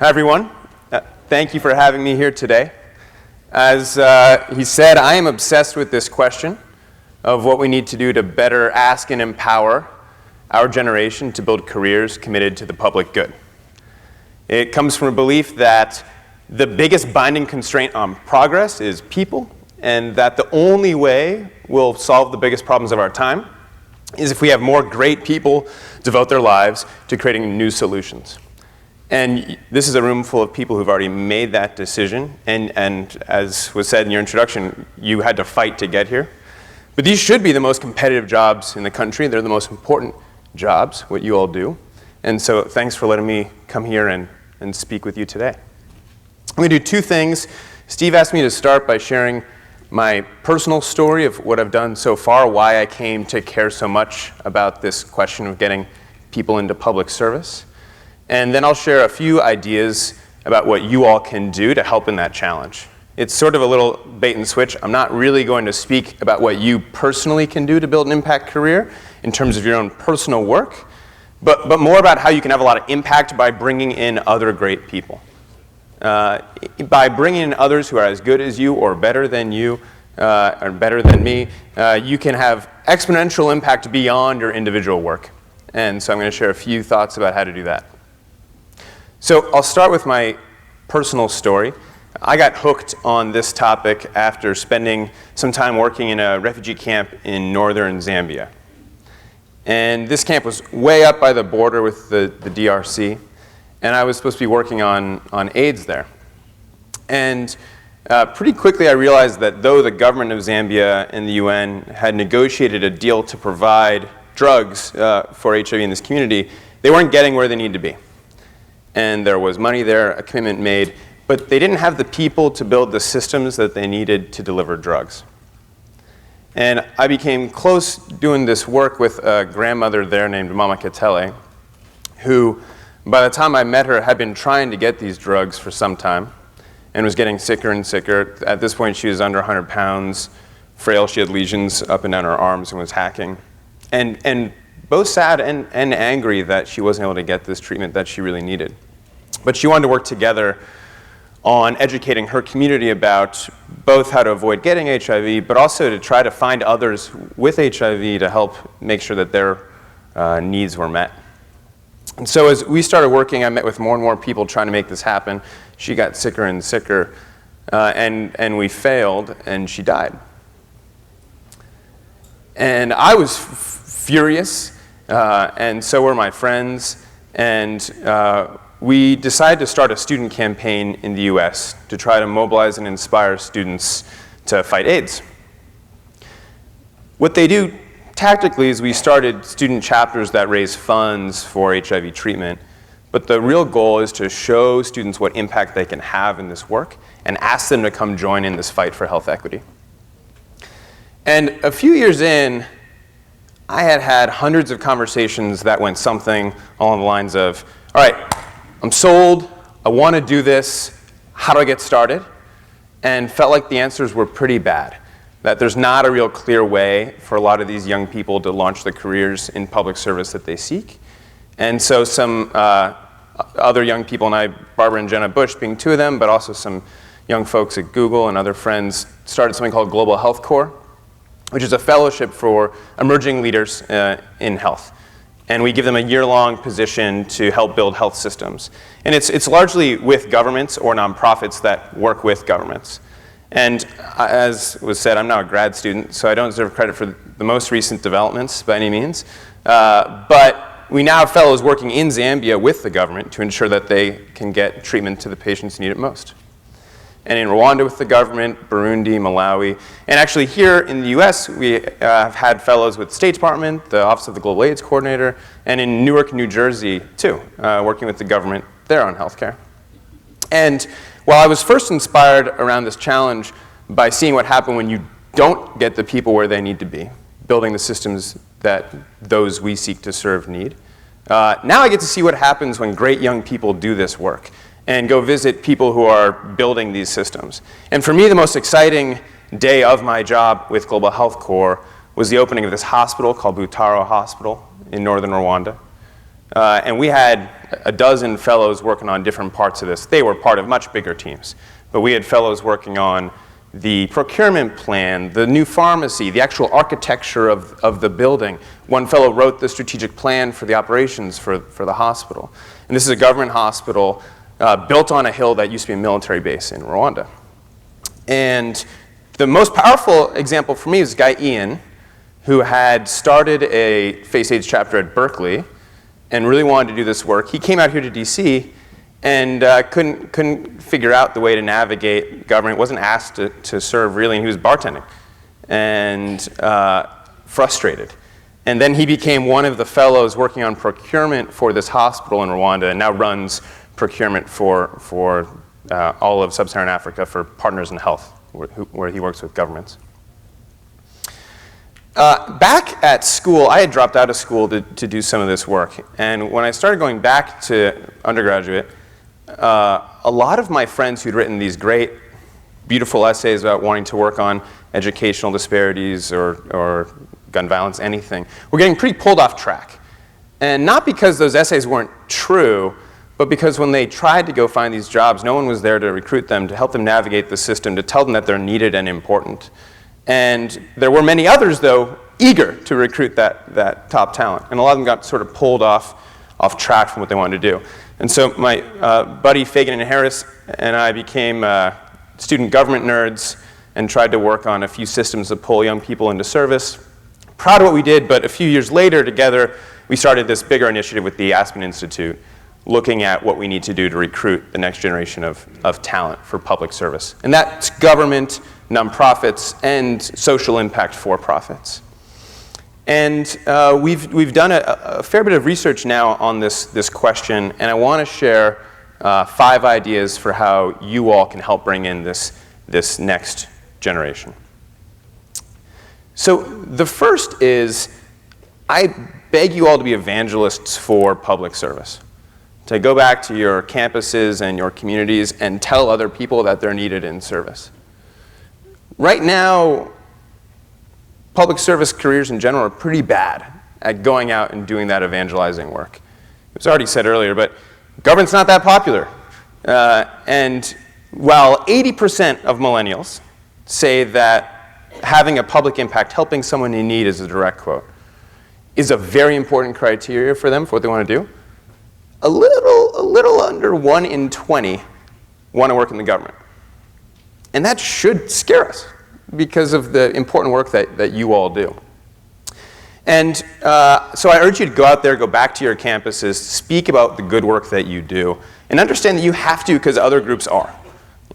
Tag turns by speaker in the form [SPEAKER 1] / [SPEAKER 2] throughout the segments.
[SPEAKER 1] Hi, everyone. Thank you for having me here today. As he said, I am obsessed with this question of what we need to do to better ask and empower our generation to build careers committed to the public good. It comes from a belief that the biggest binding constraint on progress is people, and that the only way we'll solve the biggest problems of our time is if we have more great people devote their lives to creating new solutions. And this is a room full of people who've already made that decision, and as was said in your introduction, you had to fight to get here. But these should be the most competitive jobs in the country. They're the most important jobs, what you all do. And so thanks for letting me come here and speak with you today. I'm going to do two things. Steve asked me to start by sharing my personal story of what I've done so far, why I came to care so much about this question of getting people into public service. And then I'll share a few ideas about what you all can do to help in that challenge. It's sort of a little bait and switch. I'm not really going to speak about what you personally can do to build an impact career in terms of your own personal work, but more about how you can have a lot of impact by bringing in other great people. By bringing in others who are as good as you or better than you, or better than me, you can have exponential impact beyond your individual work. And so I'm going to share a few thoughts about how to do that. So I'll start with my personal story. I got hooked on this topic after spending some time working in a refugee camp in northern Zambia. And this camp was way up by the border with the DRC, and I was supposed to be working on AIDS there. And pretty quickly I realized that though the government of Zambia and the UN had negotiated a deal to provide drugs for HIV in this community, they weren't getting where they needed to be. And there was money there, a commitment made, but they didn't have the people to build the systems that they needed to deliver drugs. And I became close doing this work with a grandmother there named Mama Katele, who, by the time I met her, had been trying to get these drugs for some time and was getting sicker and sicker. At this point, she was under 100 pounds, frail. She had lesions up and down her arms and was hacking. And both sad and angry that she wasn't able to get this treatment that she really needed. But she wanted to work together on educating her community about both how to avoid getting HIV, but also to try to find others with HIV to help make sure that their needs were met. And so as we started working, I met with more and more people trying to make this happen. She got sicker and sicker, and we failed, and she died. And I was furious, and so were my friends, and we decided to start a student campaign in the US to try to mobilize and inspire students to fight AIDS. What they do tactically is we started student chapters that raise funds for HIV treatment, but the real goal is to show students what impact they can have in this work and ask them to come join in this fight for health equity. And a few years in, I had had hundreds of conversations that went something along the lines of, all right, I'm sold, I want to do this, how do I get started? And felt like the answers were pretty bad, that there's not a real clear way for a lot of these young people to launch the careers in public service that they seek. And so some other young people, and I, Barbara and Jenna Bush being two of them, but also some young folks at Google and other friends, started something called Global Health Corps, which is a fellowship for emerging leaders in health. And we give them a year-long position to help build health systems. And it's largely with governments or nonprofits that work with governments. And as was said, I'm now a grad student, so I don't deserve credit for the most recent developments by any means. But we now have fellows working in Zambia with the government to ensure that they can get treatment to the patients who need it most. And in Rwanda with the government, Burundi, Malawi, and actually here in the US, we have had fellows with the State Department, the Office of the Global AIDS Coordinator, and in Newark, New Jersey, too, working with the government there on healthcare. And while I was first inspired around this challenge by seeing what happened when you don't get the people where they need to be, building the systems that those we seek to serve need, now I get to see what happens when great young people do this work and go visit people who are building these systems. And for me, the most exciting day of my job with Global Health Corps was the opening of this hospital called Butaro Hospital in northern Rwanda. And we had a dozen fellows working on different parts of this. They were part of much bigger teams. But we had fellows working on the procurement plan, the new pharmacy, the actual architecture of the building. One fellow wrote the strategic plan for the operations for the hospital. And this is a government hospital built on a hill that used to be a military base in Rwanda. And the most powerful example for me is this guy Ian, who had started a Face AIDS chapter at Berkeley and really wanted to do this work. He came out here to DC and couldn't figure out the way to navigate government. Wasn't asked to serve really, and he was bartending and frustrated. And then he became one of the fellows working on procurement for this hospital in Rwanda, and now runs procurement for all of sub-Saharan Africa for Partners in Health, where he works with governments. Back at school, I had dropped out of school to do some of this work. And when I started going back to undergraduate, a lot of my friends who'd written these great, beautiful essays about wanting to work on educational disparities or gun violence, anything, were getting pretty pulled off track. And not because those essays weren't true, but because when they tried to go find these jobs, no one was there to recruit them, to help them navigate the system, to tell them that they're needed and important. And there were many others, though, eager to recruit that top talent. And a lot of them got sort of pulled off track from what they wanted to do. And so my buddy Fagan and Harris and I became student government nerds and tried to work on a few systems to pull young people into service. Proud of what we did, but a few years later together, we started this bigger initiative with the Aspen Institute, looking at what we need to do to recruit the next generation of talent for public service. And that's government, nonprofits, and social impact for-profits. And we've done a fair bit of research now on this question, and I want to share 5 ideas for how you all can help bring in this next generation. So the first is, I beg you all to be evangelists for public service. To go back to your campuses and your communities and tell other people that they're needed in service. Right now, public service careers in general are pretty bad at going out and doing that evangelizing work. It was already said earlier, but government's not that popular. And while 80% of millennials say that having a public impact, helping someone in need, is a direct quote, is a very important criteria for them for what they want to do, a little under 1 in 20 want to work in the government. And that should scare us because of the important work that you all do. And so I urge you to go out there, go back to your campuses, speak about the good work that you do, and understand that you have to because other groups are.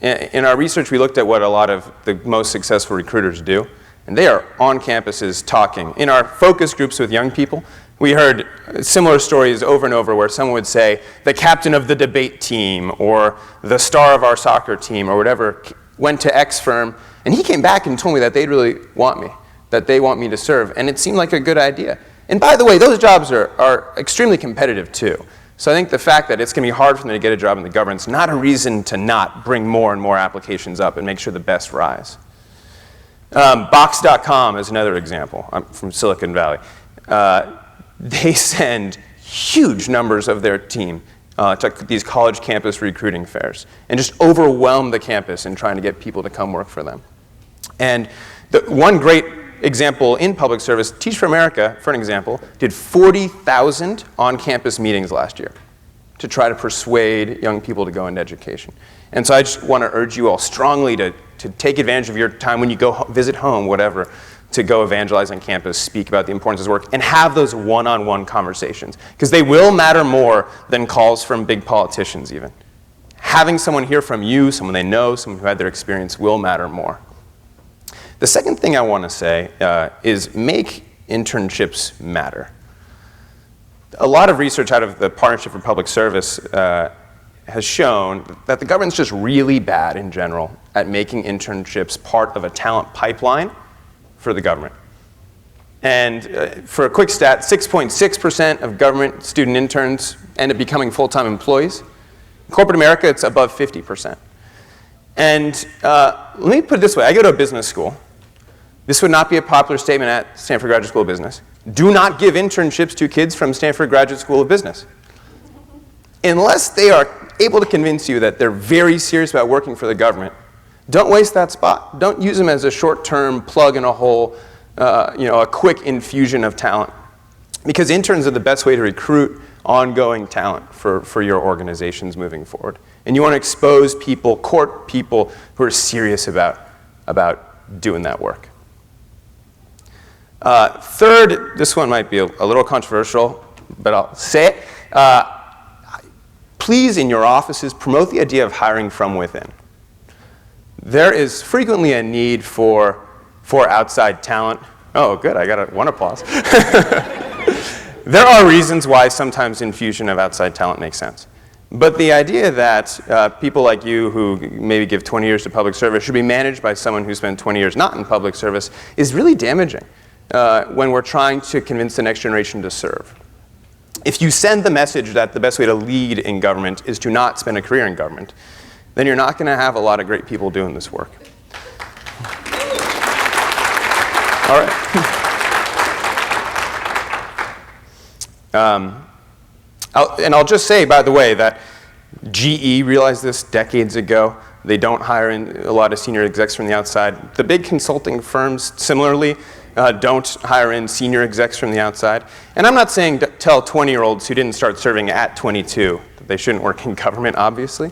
[SPEAKER 1] In our research, we looked at what a lot of the most successful recruiters do, and they are on campuses talking. In our focus groups with young people, we heard similar stories over and over where someone would say, the captain of the debate team or the star of our soccer team or whatever went to X firm, and he came back and told me that they really want me, that they want me to serve, and it seemed like a good idea. And by the way, those jobs are extremely competitive too. So I think the fact that it's going to be hard for them to get a job in the government is not a reason to not bring more and more applications up and make sure the best rise. Box.com is another example. I'm from Silicon Valley. They send huge numbers of their team to these college campus recruiting fairs and just overwhelm the campus in trying to get people to come work for them. And one great example in public service, Teach for America, for an example, did 40,000 on-campus meetings last year to try to persuade young people to go into education. And so I just want to urge you all strongly to take advantage of your time when you go visit home, whatever, to go evangelize on campus, speak about the importance of this work, and have those one-on-one conversations. Because they will matter more than calls from big politicians even. Having someone hear from you, someone they know, someone who had their experience, will matter more. The second thing I want to say is make internships matter. A lot of research out of the Partnership for Public Service has shown that the government's just really bad in general at making internships part of a talent pipeline for the government. And for a quick stat, 6.6% of government student interns end up becoming full-time employees. In corporate America, it's above 50%. And let me put it this way. I go to a business school. This would not be a popular statement at Stanford Graduate School of Business. Do not give internships to kids from Stanford Graduate School of Business. Unless they are able to convince you that they're very serious about working for the government, don't waste that spot. Don't use them as a short-term plug in a hole, a quick infusion of talent. Because interns are the best way to recruit ongoing talent for your organizations moving forward. And you want to expose people, court people who are serious about doing that work. Third, this one might be a little controversial, but I'll say it. Please, in your offices, promote the idea of hiring from within. There is frequently a need for outside talent. Oh, good, I got one applause. There are reasons why sometimes infusion of outside talent makes sense. But the idea that people like you who maybe give 20 years to public service should be managed by someone who spent 20 years not in public service is really damaging when we're trying to convince the next generation to serve. If you send the message that the best way to lead in government is to not spend a career in government, then you're not going to have a lot of great people doing this work. All right. I'll just say, by the way, that GE realized this decades ago. They don't hire in a lot of senior execs from the outside. The big consulting firms, similarly, don't hire in senior execs from the outside. And I'm not saying tell 20-year-olds who didn't start serving at 22 that they shouldn't work in government, obviously.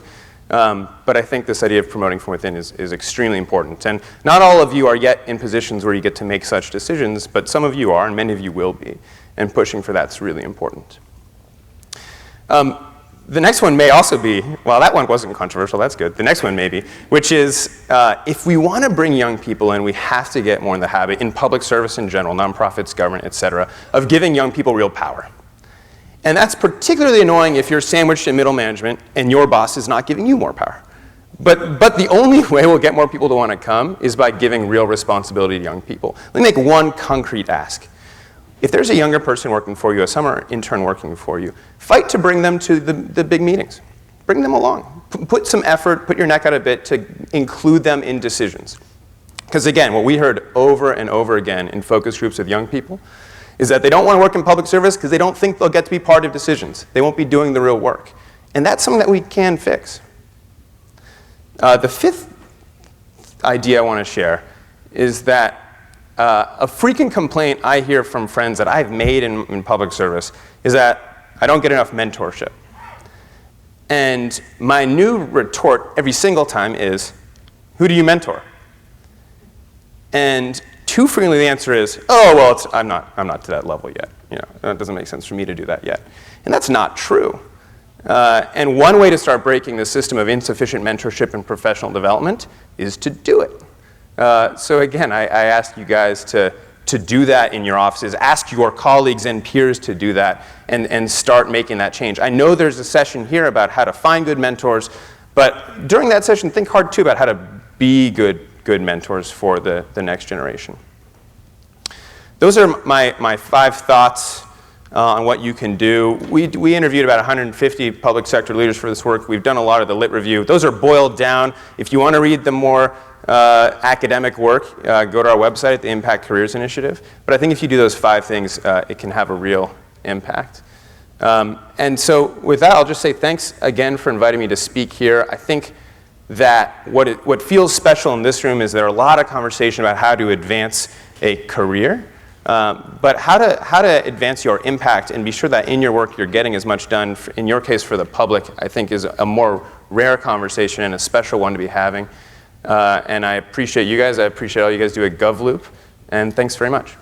[SPEAKER 1] But I think this idea of promoting from within is extremely important. And not all of you are yet in positions where you get to make such decisions, but some of you are, and many of you will be. And pushing for that's really important. The next one may also be, well, that one wasn't controversial, that's good. The next one may be, which is if we want to bring young people in, we have to get more in the habit, in public service in general, nonprofits, government, et cetera, of giving young people real power. And that's particularly annoying if you're sandwiched in middle management and your boss is not giving you more power. But the only way we'll get more people to want to come is by giving real responsibility to young people. Let me make one concrete ask. If there's a younger person working for you, a summer intern working for you, fight to bring them to the big meetings. Bring them along. Put some effort, put your neck out a bit to include them in decisions. Because again, what we heard over and over again in focus groups with young people is that they don't want to work in public service because they don't think they'll get to be part of decisions. They won't be doing the real work. And that's something that we can fix. The fifth idea I want to share is that a frequent complaint I hear from friends that I've made in public service is that I don't get enough mentorship. And my new retort every single time is, who do you mentor? And too frequently the answer is, oh, well, I'm not to that level yet. It doesn't make sense for me to do that yet. And that's not true. And one way to start breaking the system of insufficient mentorship and professional development is to do it. So again, I ask you guys to do that in your offices. Ask your colleagues and peers to do that and start making that change. I know there's a session here about how to find good mentors, but during that session, think hard too about how to be good mentors for the next generation. Those are my 5 thoughts on what you can do. We interviewed about 150 public sector leaders for this work. We've done a lot of the lit review. Those are boiled down. If you want to read the more academic work, go to our website at the Impact Careers Initiative. But I think if you do those 5 things, it can have a real impact. And so with that, I'll just say thanks again for inviting me to speak here. I think that what feels special in this room is there are a lot of conversation about how to advance a career, but how to advance your impact and be sure that in your work you're getting as much done, in your case for the public, I think is a more rare conversation and a special one to be having. And I appreciate you guys. I appreciate all you guys do at GovLoop. And thanks very much.